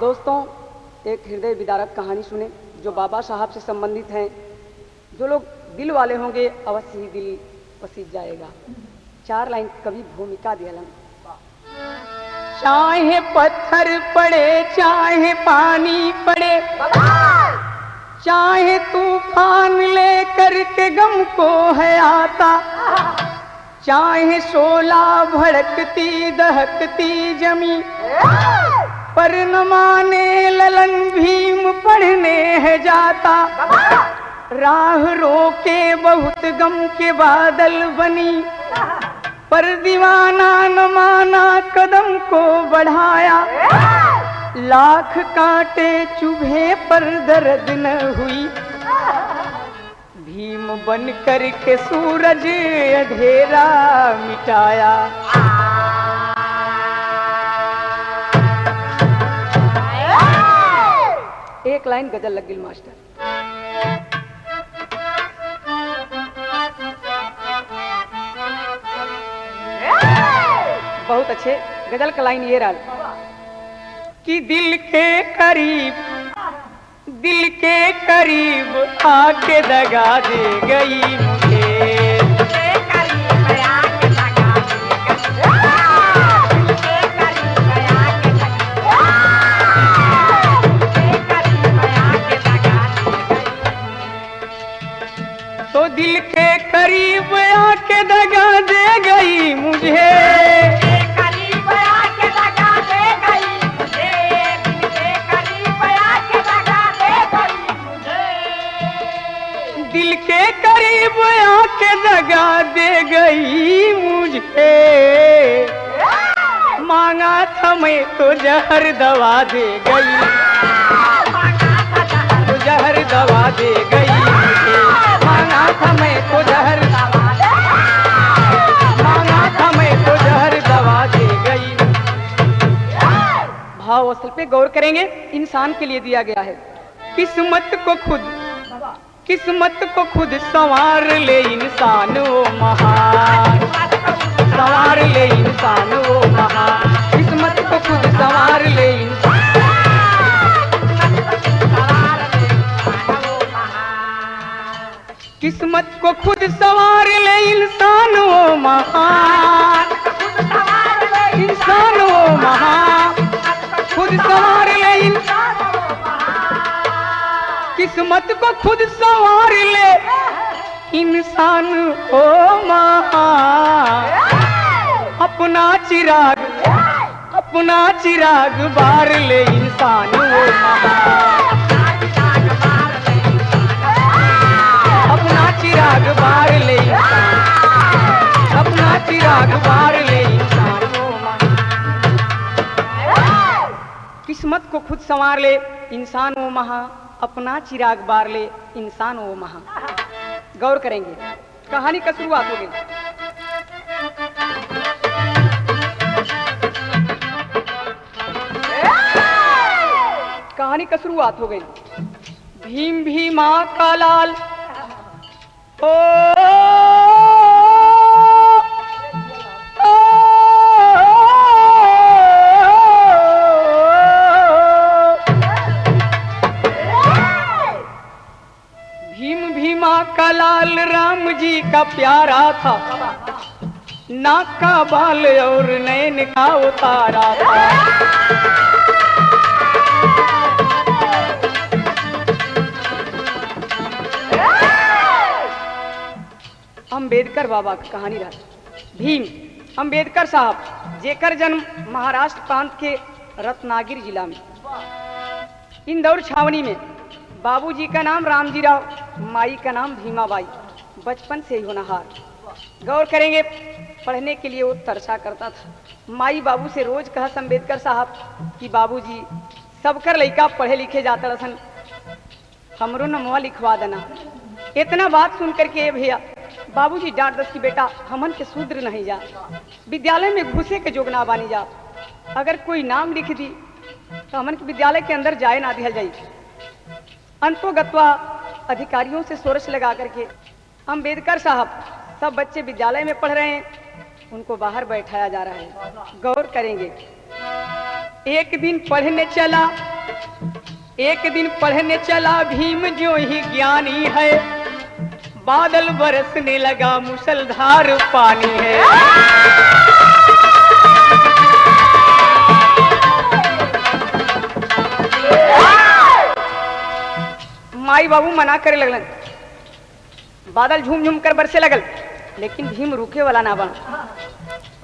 दोस्तों, एक हृदय विदारक कहानी सुने जो बाबा साहब से संबंधित हैं। जो लोग दिल वाले होंगे अवश्य ही दिल पसीज जाएगा। 4 लाइन कवि भूमिका दियलन। चाहे पत्थर पड़े चाहे पानी पड़े, चाहे तूफान ले करके गम को है आता, चाहे शोला भड़कती दहकती जमी, पर न माने ललन भीम पढ़ने है जाता। राह रोके बहुत गम के बादल बनी, पर दीवाना न माना कदम को बढ़ाया। लाख कांटे चुभे पर दर्द न हुई, भीम बन कर के सूरज अंधेरा मिटाया। एक लाइन गजल लग गई मास्टर। बहुत अच्छे गजल का लाइन ये रहा कि दिल के करीब आके दगा दे गई मुझे। तो दिल के करीब आके दगा दे गई मुझे, दिल के करीब आके दगा दे गई मुझे। मांगा था मैं तो जहर दवा दे गई, तो जहर दवा दे गई मुझे। मांगा था मैं तो जहर दवा दे, मांगा था मैं तो जहर दवा दे गई। भाव असल पे गौर करेंगे, इंसान के लिए दिया गया है। किस्मत को खुद संवार ले इंसान वो महान, संवार ले इंसान वो महान। किस्मत को खुद संवार ले इंसान, किस्मत को खुद संवार ले इंसान वो महान, इंसान वो महान। खुद संवार ले इंसान, किस्मत को खुद संवार ले इंसान हो महान। अपना चिराग बार ले इंसान हो महान, अपना चिराग बार ले इंसान, अपना चिराग बार ले इंसान हो महान। किस्मत को खुद संवार ले इंसान हो महान, अपना चिराग बार ले इंसान वो महा। गौर करेंगे, कहानी का शुरुआत हो गई। कहानी का शुरुआत हो गई। भीम भीमा का लाल का लाल राम जी का प्यारा था, नाक का बाल और नैन का उतारा था। अम्बेडकर बाबा की कहानी रहा। भीम अम्बेडकर साहब जेकर जन्म महाराष्ट्र प्रांत के रत्नागिरी जिला में इंदौर छावनी में। बाबूजी का नाम रामजी राव, माई का नाम भीमाबाई। बचपन से ही होनहार। गौर करेंगे, पढ़ने के लिए वो तरसा करता था। माई बाबू से रोज कहा अम्बेडकर साहब कि बाबूजी सबकर लड़का पढ़े लिखे जाता रसन, हमरो नमवा लिखवा देना। इतना बात सुन करके भैया बाबूजी डांट दस की बेटा हमन के शूद्र नहीं जा, विद्यालय में घुसे के जोगना बानी जा। अगर कोई नाम लिख दी तो हमन के विद्यालय के अंदर जाए ना दिया जाए। अंतोगत्वा अधिकारियों से सोरस लगा करके अम्बेडकर साहब सब बच्चे विद्यालय में पढ़ रहे हैं, उनको बाहर बैठाया जा रहा है। गौर करेंगे, एक दिन पढ़ने चला एक दिन पढ़ने चला भीम जो ही ज्ञानी है, बादल बरसने लगा मूसलधार पानी है। माई बाबू मना करे लगलन, बादल झूम झूम कर बरसे लगल, लेकिन भीम रुके वाला ना बना।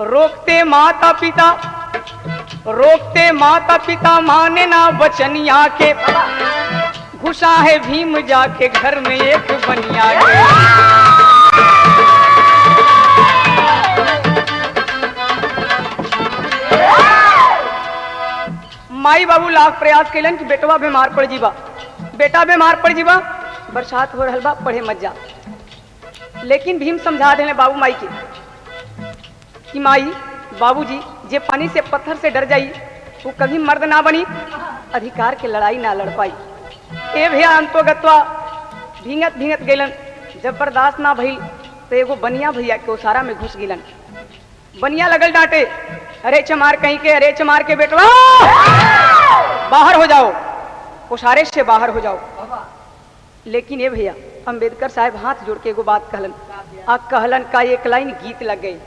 रोकते माता पिता माने ना बचनिया के, घुसा है भीम जाके घर में एक बनिया के। माई बाबू लाख प्रयास कैलन कि बेटवा बीमार पड़ जीवा, बेटा बीमार पड़ जीवा, बरसात हो रहल बा, पढ़े मत जा। लेकिन भीम समझा देने बाबू माई के कि माई बाबूजी जे पानी से पत्थर से डर जाई वो कभी मर्द ना बनी, अधिकार के लड़ाई ना लड़ पाई। ए भैया अंतोगत्वा भींगत भींगत गेलन, जब बर्दाश्त ना भइल तो एगो बनिया भैया के ओसारा में घुस गिलन। बनिया लगल डांटे, अरे चमार कहीं के, अरे चमार के बेटवा बाहर हो जाओ, ओसारे से बाहर हो जाओ। लेकिन ए भैया अंबेडकर साहब हाथ जोड़ के एगो बात कहलन, आ कहलन का एक लाइन गीत लग गई।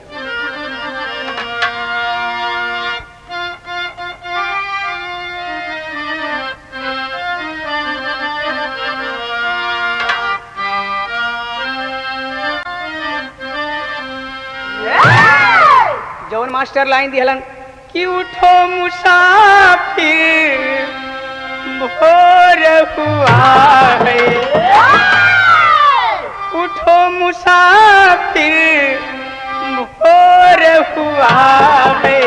जौन मास्टर लाइन दिहलन कि उठो मुसाफिर भोर हुआ है, उठो मुसाफिर भोर हुआ है,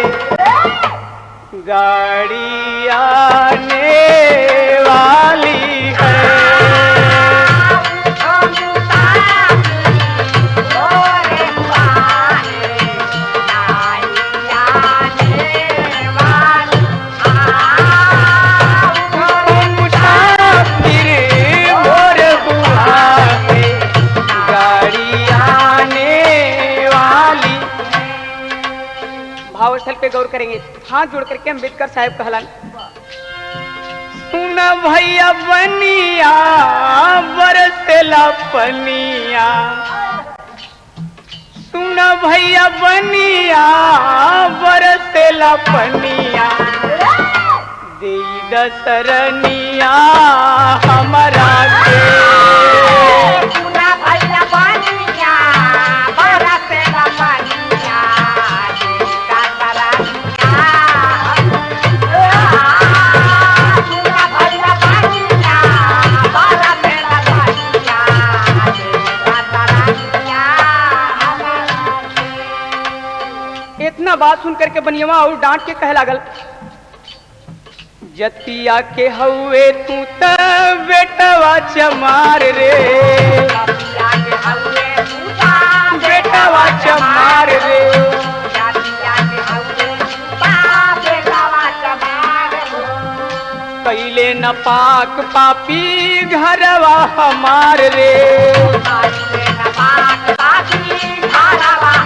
गाड़ी आने वाली है। भावस्थल पे गौर करेंगे। हाथ जोड़ करके अंबेडकर साहब कहलन, सुन भैया बनिया बरसेला पनिया, सुन भैया बनिया बरसेला पनिया, दे दसरनिया हमारा के। इतना बात सुन करके बनियवा और डांट के कह लागल, जतिया के हउए तू त बेटवा चमार रे, बेटवा चमार रे, कैले न पाक पापी घरवा हमार रे,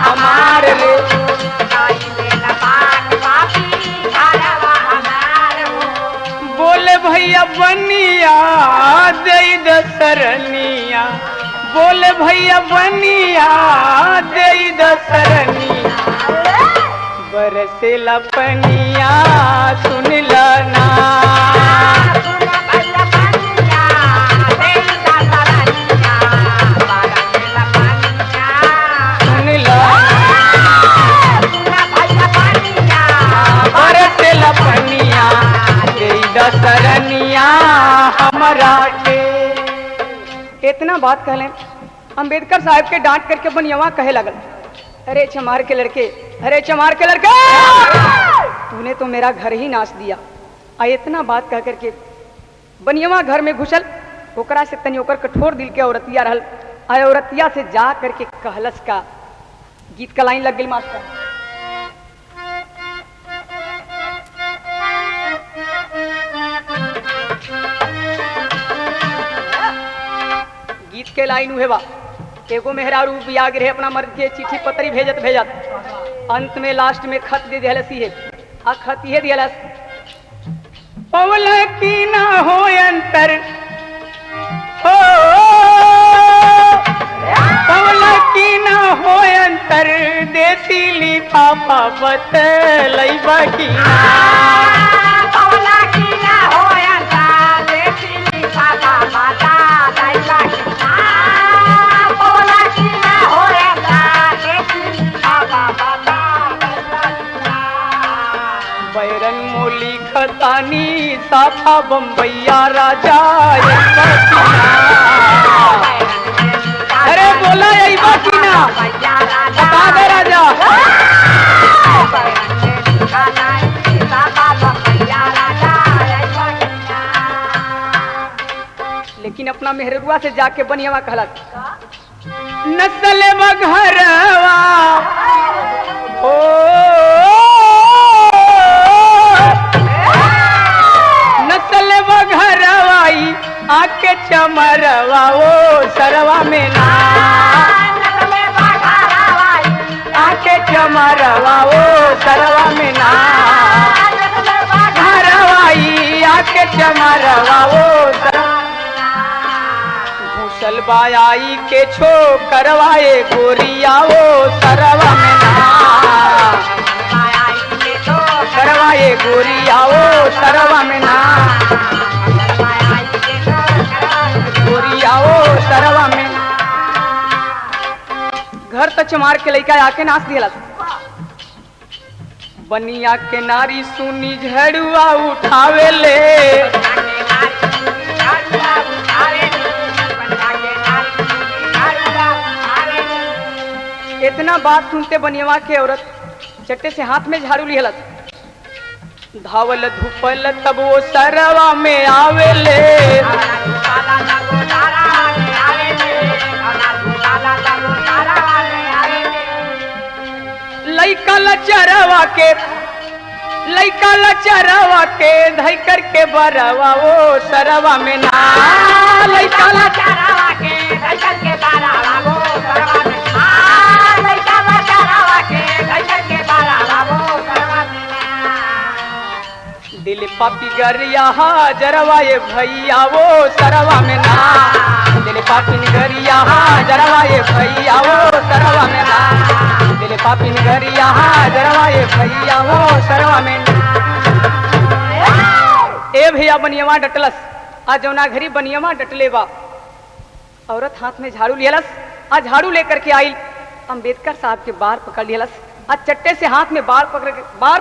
हमार रे। बोले भैया बनिया दे दसरनिया, बोले भैया बनिया दे दसरनिया, बरसेला पनिया सुन लना। दसरनिया हमारा के। इतना बात कहले अंबेडकर साहब के डांट करके बनियावा कहे लगल, अरे चमार के लड़के, अरे चमार के लड़के, तूने तो मेरा घर ही नाश दिया। आ इतना बात कह करके बनियावा घर में घुसल, ओकरा से तनी ओकर कठोर दिल के औरतिया रहल, आ औरतिया से जा करके कहलस का गीत का लाइन लग गई मास्टर। गीत के लाइन हुए बा, एगो मेहरारू बिया गिरे अपना मर्द के चिट्ठी पत्री भेजत भेजत अंत में लास्ट में खत दे दिहलस, आ खत ये दिहलस पवल की ना हो अंतर हो, पवल की ना हो अंतर देसी लिफाफा बतलई बकीना। पवल की ना हो अंतर देसी लिफाफा बतलई बकीना। पवल की ना हो अंतर देसी लिफाफा बतलई बकीना। बैरन मोली खतानी साफा बम्बैया राजा अरे बोला यही बाकीना बता दे राजा। लेकिन अपना मेहरुआ से जाके बनियावा कहलक नस्ल बघरवा ओ नस्ल बघरवाई आके चमरवा ओ सरवा में ना। आके चमरवा ओ सरवा में ना। घरवाई आके चमरवा ओ सरवा घुसल बाई के छो करवाए गोरिया ओ सरवा में ना। करवाए गोरिया ओ सरवा में ना। गोरिया ओ सरवा में घर तक मार के लइका आके नाच दिला। बनिया के नारी सुनी झड़ुआ उठावे ले। इतना बात सुनते बनियावा के औरत चट्टे से हाथ में झाड़ू लिहलत। धावल धूपल तब वो सरवा में आवेले। लइका लचरवा के धई करके बरवा वो सरवा में ना। लइका लचरवा के धई करके बरवा वो सरवा में ना। लइका लचरवा के धई करके बरवा वो सरवा में ना। दिल पापी गरिया जरवा ये भैया वो सरवा में ना। दिल पापी गरिया जरवा ये भैया वो सरवा में ना। दिल पापी गरिया जरवा ये भैया वो सरवा में ना। ए भैया बनियावा डटलस आ जौना घरी बनियावा डटले बा औरत हाथ में झाड़ू लियलस। आ झाड़ू लेकर के आई अंबेडकर साहब के बार पकड़ लियलस। आ चट्टे से हाथ में बार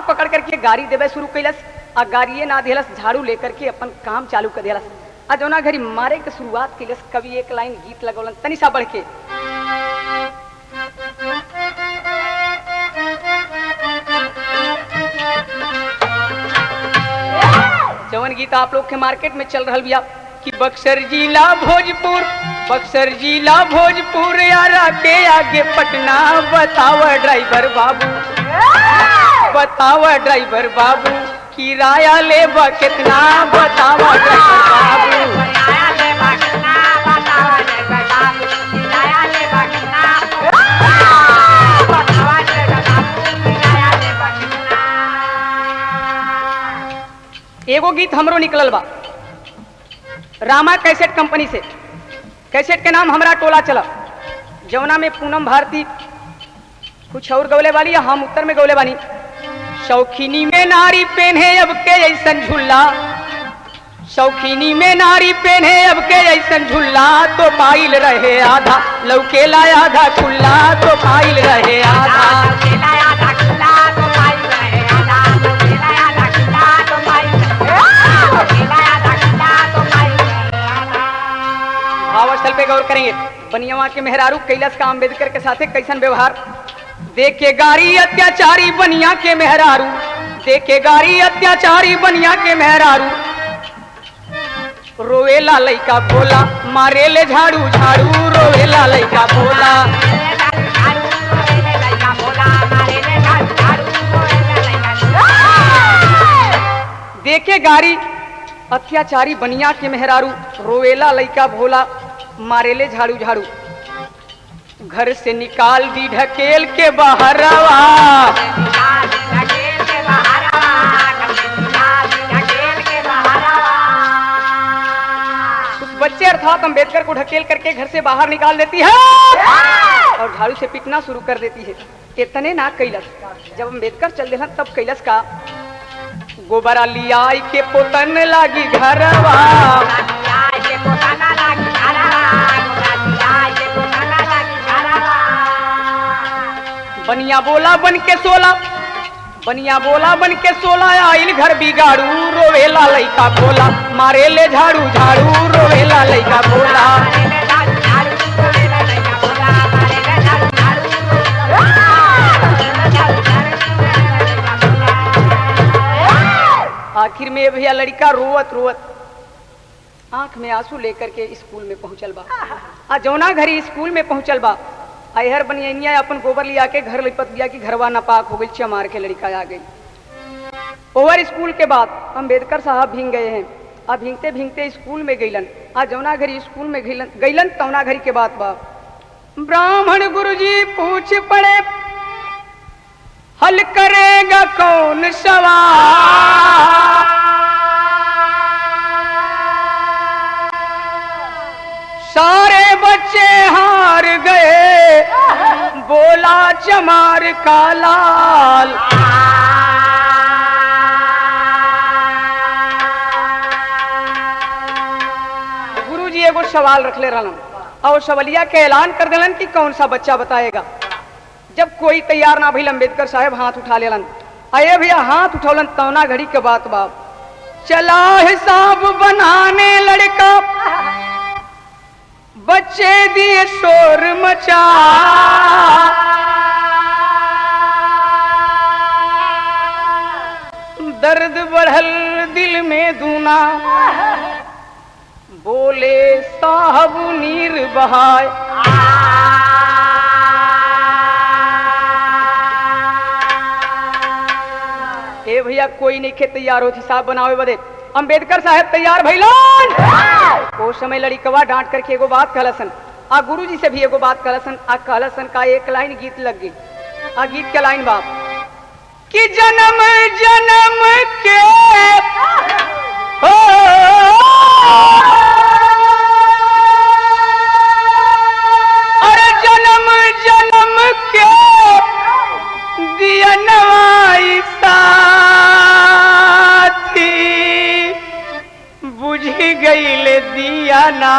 पकड़ करके गाड़ी देवे शुरू कैलस। आ गाड़िए ना दिलस झाड़ू लेकर के अपन काम चालू कर दिलस। आ जौना घरी मारे के शुरुआत कैलस कवि एक लाइन गीत लगौलन तनी सा बढ़ के। जवन गीत आप लोग के मार्केट में चल रहा बिया कि बक्सर जिला भोजपुर यारा के आगे पटना। बताव ड्राइवर बाबू किराया ले कितना। बताव ड्राइवर बाबू एगो गीत हमरो निकलल बा रामा कैसेट कंपनी से। कैसेट के नाम हमरा टोला चला। जौना में पूनम भारती कुछ और गौले वाली हम उत्तर में गौले वाली। शौकीनी में नारी पहने अब के ऐसन झुल्ला। शौकीनी में नारी पहने अब के ऐसन झुल्ला। तो पाइल रहे आधा लौकेला आधा खुल्ला। तो पाइल रहे आधा भावास्थल पे गौर करेंगे। बनियावा के मेहरारू कैलाश का अम्बेडकर के साथे कैसन व्यवहार। देखे गारी अत्याचारी बनिया के मेहरारू। देखे गारी अत्याचारी बनिया के मेहरारू। रोवेला लइका बोला मारे ले झाड़ू रोवेला लइका बोला। देखे गारी अत्याचारी बनिया के मेहरारू। रोवेला लइका भोला मारेले झाड़ू घर से निकाल दी ढकेल के बाहरवा। अर्थात अम्बेडकर को ढकेल करके घर से बाहर निकाल देती है और झाड़ू से पीटना शुरू कर देती है। इतने ना कैलस, जब अम्बेडकर चल दिलन तब कैलस का, गोबरा लिया के पोतन लागी घरवा, बनिया बोला बन के सोला, बनिया बोला बन के सोला, आइल घर बिगाड़ू, रोवेला लइका बोला, मारे ले झाड़ू झाड़ू, रोवेला लइका बोला। आखिर में भैया लड़का रोवत रोवत आंख में आंसू लेकर के स्कूल में पहुंचल बा। आ जौना घरी स्कूल में पहुंचल बा, अहर बनिया अपन गोबर लिया के घर लिपत दिया कि घरवा नापाक हो गई, चमार के लड़का आ गई। ओवर स्कूल के बाद अम्बेडकर साहब भींग गए हैं। अब भींगते भींगते स्कूल में गईलन। आ जौना घरी स्कूल में गईलन तौना घरी के बात बा, ब्राह्मण गुरुजी पूछ पड़े, हल करेगा कौन सवाल, सारे बच्चे हार गए, बोला चमार का लाल। गुरुजी एगो सवाल रख ले रहलन और सवालिया के ऐलान कर दिलन कि कौन सा बच्चा बताएगा। जब कोई तैयार ना भइल, अम्बेडकर साहब हाथ उठा लेलन। आए भैया हाथ उठौलन तौना घड़ी के बात बाप, चला हिसाब बनाने लड़का, बच्चे दिए शोर मचा, दर्द बढ़ल दिल में दूना, बोले साहब नीर बहाय। ए भैया कोई नहीं खे तैयार होती साहब बनावे बदे। अम्बेडकर साहब तैयार भइलन। ओ समय लड़िकवा डांट करके एगो बात कहलसन, आ गुरुजी से भी एगो बात कहलसन। आ कहलसन का एक लाइन गीत लग गई। आ गीत के लाइन बाप, कि जन्म जन्म के हो अरे जन्म जन्म के दिया नवाई साथी, बुझ गईल दिया ना,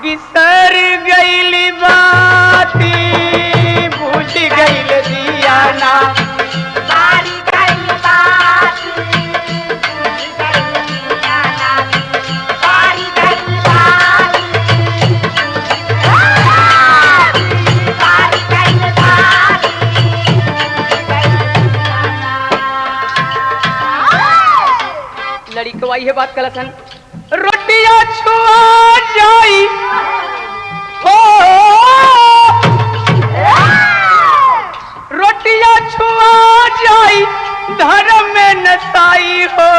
बिसर गईल बाती, बुझ गईल दिया ना, सारी गईल बाती, बुझ गईल दिया ना, सारी गईल बाती, सारी गईल बाती, लड़िकवा ये बात कलसन, रोटियां छुआ जाई हो, रोटियां छुआ जाई, धर्म में नसाई हो,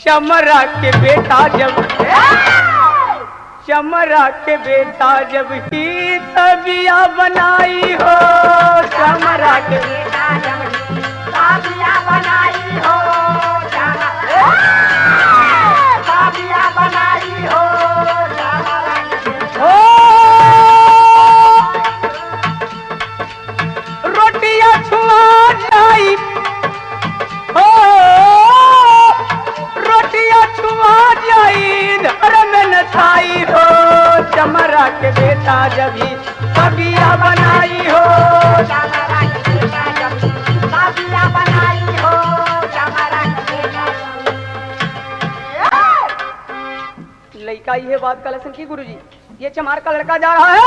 चमरा के बेटा जब, चमरा के बेटा जब ही तबिया बनाई हो, चमरा के बेटा जब साबिया बनाई हो, साबिया बनाई हो, हो रोटियां छुआ जाई हो, रोटियां छुआ जाई, धर्म में नसाई हो, चमरा के बेटा जब ही तबिया बनाई हो, चमरा के बेटा जब साबिया बनाई हो, चमरा के बेटा। लड़का ये बात कलसन की गुरुजी, ये चमार का लड़का जा रहा है,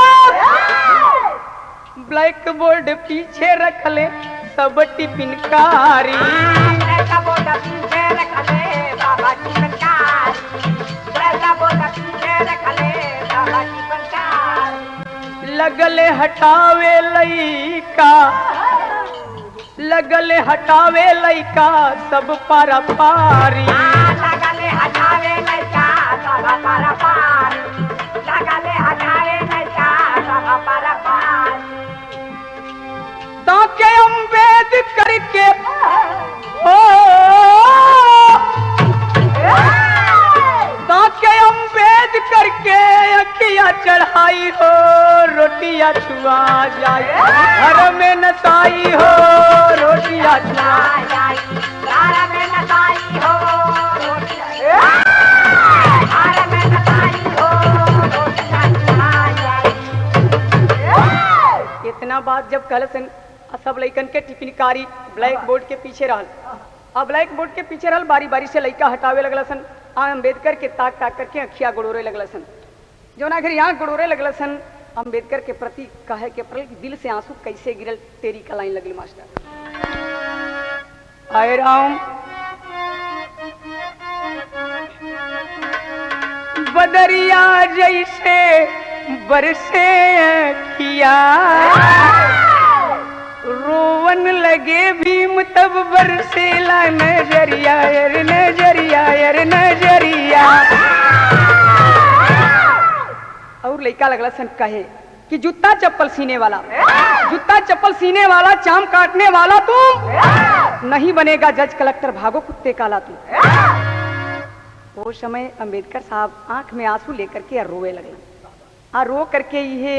ब्लैक बोर्ड पीछे रख ले सब टिफिन कारी, ऐसा बोला पीछे रख ले बाबा की बनकारी, ऐसा बोला पीछे रख ले बाबा की बनकारी, लगले हटावे लइका, लगले हटावे लइका सब पारा पारी, लगले हटावे लइका सब पारा पारी, लगले हटावे लइका सब पारा पारी, ताके अम्बेडकर के हो, रोटियां चुरा लारा में नसाई हो रोटियां लारा में नसाई हो रोटियां चुराई। इतना बात जब कहलसन सब लइकन के टिफिनकारी ब्लैक बोर्ड के पीछे रहल। अब ब्लैक बोर्ड के पीछे रहल, बारी बारी से लइका हटावे लगलसन। अम्बेडकर के ताक ताक करके अखिया गुड़ोरे लगलसन। जो ना घर यहाँ गुड़ोरे लगलसन अम्बेडकर के प्रति कहे के पड़ल कि दिल से आंसू कैसे गिरल तेरी का लाइन लगल मास्टर। आए राम बदरिया जैसे बरसे किया रोवन लगे भीम तब बरसेला नजरिया यर नजरिया यर नजरिया। और लइका लगला सन कहे कि जूता चप्पल सीने वाला, जूता चप्पल सीने वाला, चाम काटने वाला तू नहीं बनेगा जज कलेक्टर, भागो कुत्ते काला तू। वो समय अम्बेडकर साहब आंख में आंसू लेकर के रोवे लगलन। रो करके ये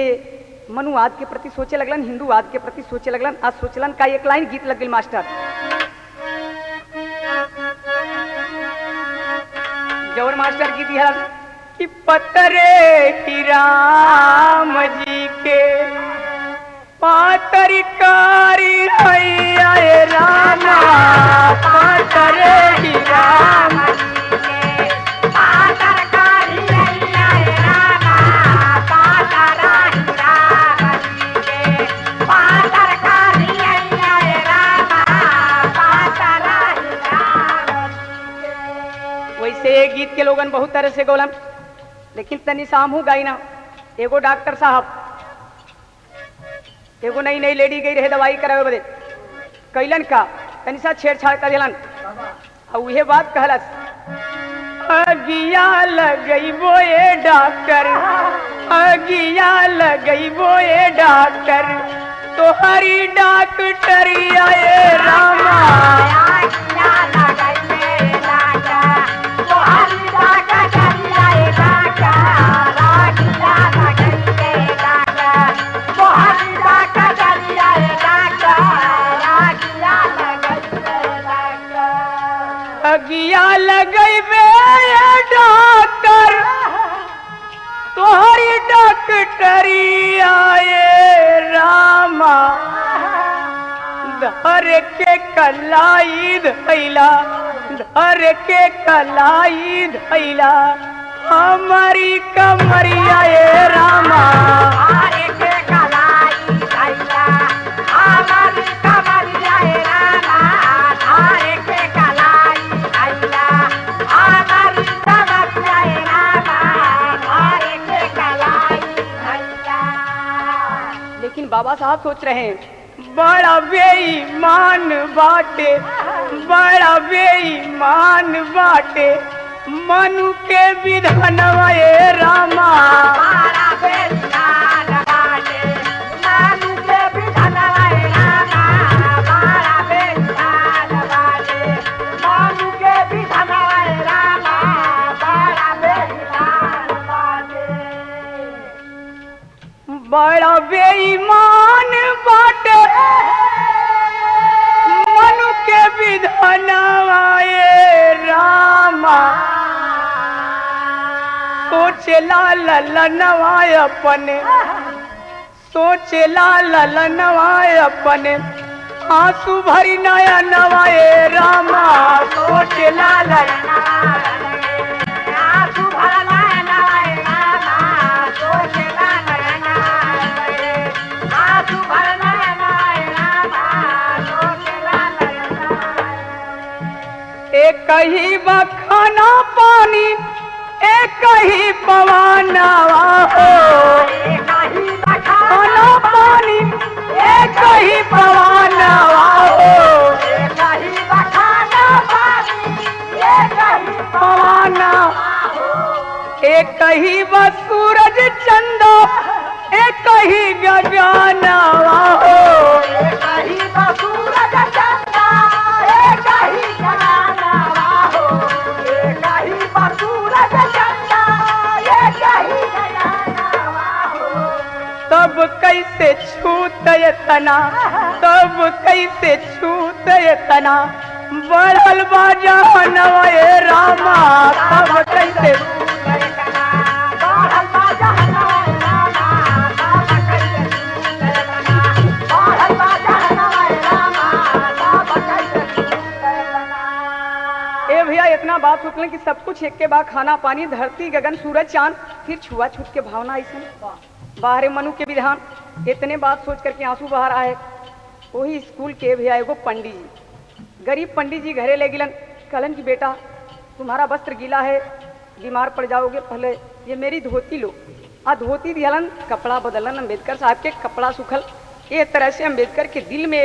मनुवाद के प्रति सोचे लगलन, हिंदूवाद के प्रति सोचे लगलन। आज सोचलन का एक लाइन गीत लग गई मास्टर। जौर मास्टर गीत है कि पतरे ही राम जी के पातरकारी हैया रामा पतरे ही राम गीत के लोगन बहुत तरह से गोलन, लेकिन तनी सामू गाई ना। एगो डॉक्टर साहब एगो नई नई लेडी गई रहे दवाई करावे बदे, कैलन का तनी सा छेड़छाड़ कर दिलन और उहे बात कहलस अगिया लगइबो ए डॉक्टर, अगिया लगइबो ए डॉक्टर, तोहरी डॉक्टरिया ए रामा अगिया लगइबे डॉक्टर तोहरी डॉक्टरिया ए रामा धर के कलाई धैला, धर के कलाई धैला हमारी कमरिया ए रामा बाबा साहब सोच रहे हैं बड़ा बेईमान बाटे, बड़ा बेईमान बाटे मनु के विधानवा ए रामा बड़ा बेईमान बाटे मनु के विधानवा ए रामा बड़ा बेईमान बाटे मनु के विधानवा ए रामा बड़ा बेईमान बाटे बड़ा बेईमान बाटे मनु के विधानवा ए रामा सोचला ललनवा अपने, सोचला ललनवा अपने आंसू भरी नया नवा ए रामा सोचला ललनवा आंसू भरा नया ए रामा सोचला आंसू भरा नया ए रामा सोचला एक ही बखाना पानी एक ही पवानावा हो, एक ही बखाना पानी एक ही पवानावा हो, एक ही बखाना पानी एक ही पवानावा हो, एक ही बस सूरज चंदा एक ही गगनावा हो, एक ही बस सूरज चंदा एक ही गगनावा हो, एक ही बस सूरज चंदा एक ही गगनावा हो। तब कैसे छूत तना, तब कैसे छूत तना बढ़ल बा जहनवा ए रामा तब कैसे ए भैया इतना बात सोचलें कि सब कुछ एक के बाद खाना पानी धरती गगन सूरज चांद फिर छुआ छूत के भावना ऐसे बाहरे मनु के विधान इतने बात सोच करके आंसू बाहर आए। वही स्कूल के भैया एगो पंडित जी गरीब पंडित जी घरे ले गिलन कहलन कि बेटा तुम्हारा वस्त्र गीला है बीमार पड़ जाओगे पहले ये मेरी धोती लो आ धोती दिहलन कपड़ा बदलन अम्बेडकर साहब के कपड़ा सुखल। ये तरह से अम्बेडकर के दिल में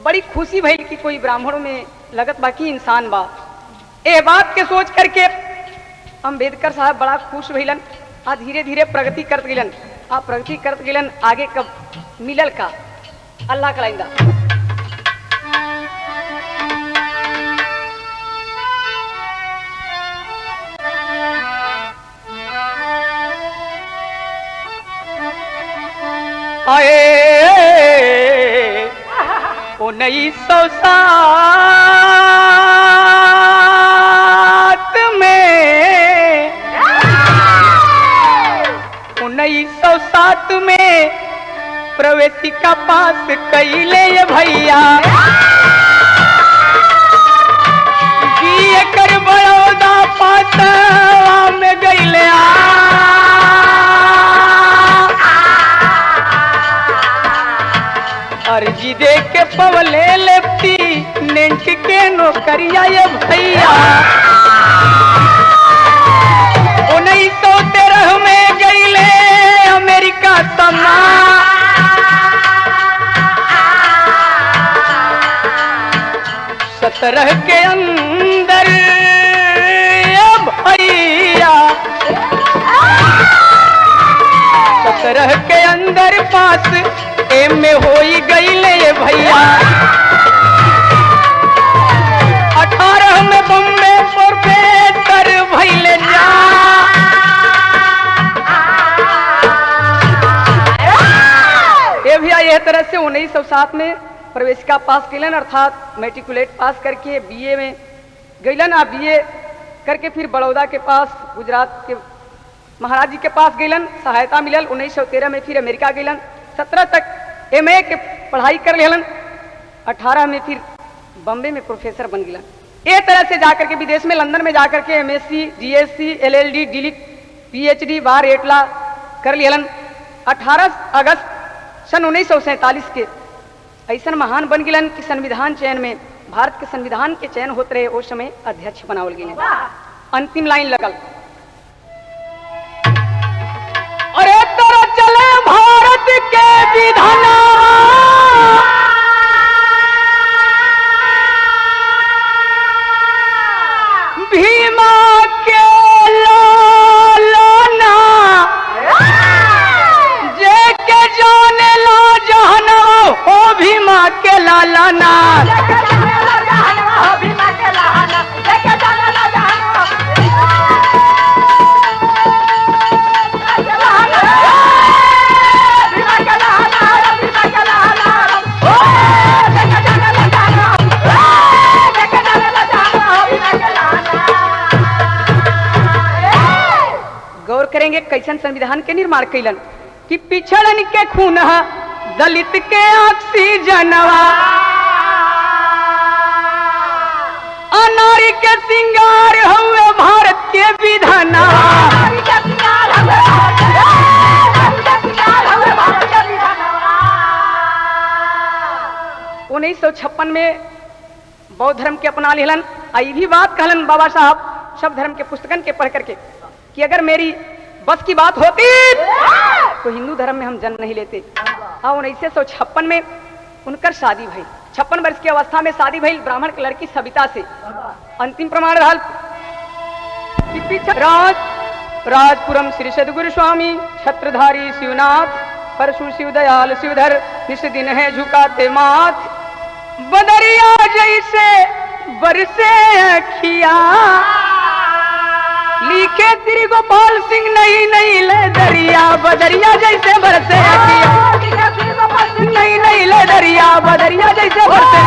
बड़ी खुशी भइल कि कोई ब्राह्मणों में लगत बाकी इंसान बा। ए बात के सोच करके अम्बेडकर साहब बड़ा खुश भइलन आ धीरे धीरे प्रगति करत गिलन आ प्रगति करत गिलन आगे कब मिलल का अल्लाह का लाइंदा। आए 1907 में 1907 में प्रवेशिका पास कैले ये भैया कर बड़ौदा पास में गईले अर्जी दे के पवले लेफ्टी नेंट के नौकरिया ये भैया 1913 में गईले अमेरिका समा 17 के अंदर भैया 17 के अंदर पास एम में हो गईले ये भैया 18 में बम्बे प्रोफेसर भइले जा ये भैया यह तरह से 1907 में प्रवेशिका पास कैलन अर्थात मैट्रिकुलेट पास करके बीए में गईलन आ बीए करके फिर बड़ौदा के पास गुजरात के महाराज जी के पास गईलन सहायता मिलल 1913 में फिर अमेरिका गईलन 17 तक एमए के पढ़ाई कर लेलन 18 में फिर बम्बे में प्रोफेसर बन गिलन। ये तरह से जाकर के विदेश में लंदन में जाकर के एमएससी जीएससी LLD DLitt PhD bar at law कर लेलन। 18 अगस्त सन 1947 के ऐसा महान बन गिलन कि संविधान चयन में भारत के संविधान के चयन होते रहे उस समय अध्यक्ष बनावल गए। अंतिम लाइन लगल अरे तरह चले भारत के विधान भीमा के लालना जे के जाने ला जहना हो भीमा के लालना गौर करेंगे कैसन संविधान के निर्माण कैलन कि पिछड़न के खून दलित के ऑक्सीजनवा अनारी के सिंगार हुए भारत के विधानवा 1956 में बौद्ध धर्म के अपना लेलन। आई भी बात कहलन बाबा साहब सब धर्म के पुस्तकन के पढ़ करके कि अगर मेरी बस की बात होती तो हिंदू धर्म में हम जन्म नहीं लेते। और 1956 में उनकर शादी भई 56 वर्ष की अवस्था में शादी भई ब्राह्मण की लड़की सविता से। अंतिम प्रमाण रहल कि पीछे राजपुरम श्री सदगुरु स्वामी छत्रधारी शिवनाथ परशु शिव दयाल शिवधर निस दिन है झुकाते माथ बदरिया जैसे बरसे अखिया लिखे श्री गोपाल सिंह नहीं ले दरिया बदरिया जैसे बरसे अखिया नहीं ले दरिया बदरिया जैसे बरसे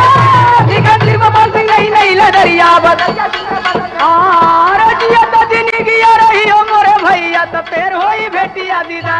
बदरिया रजिया तो जिंदगी रही हो मोरे भैया तो फेर होई भेटिया दीदा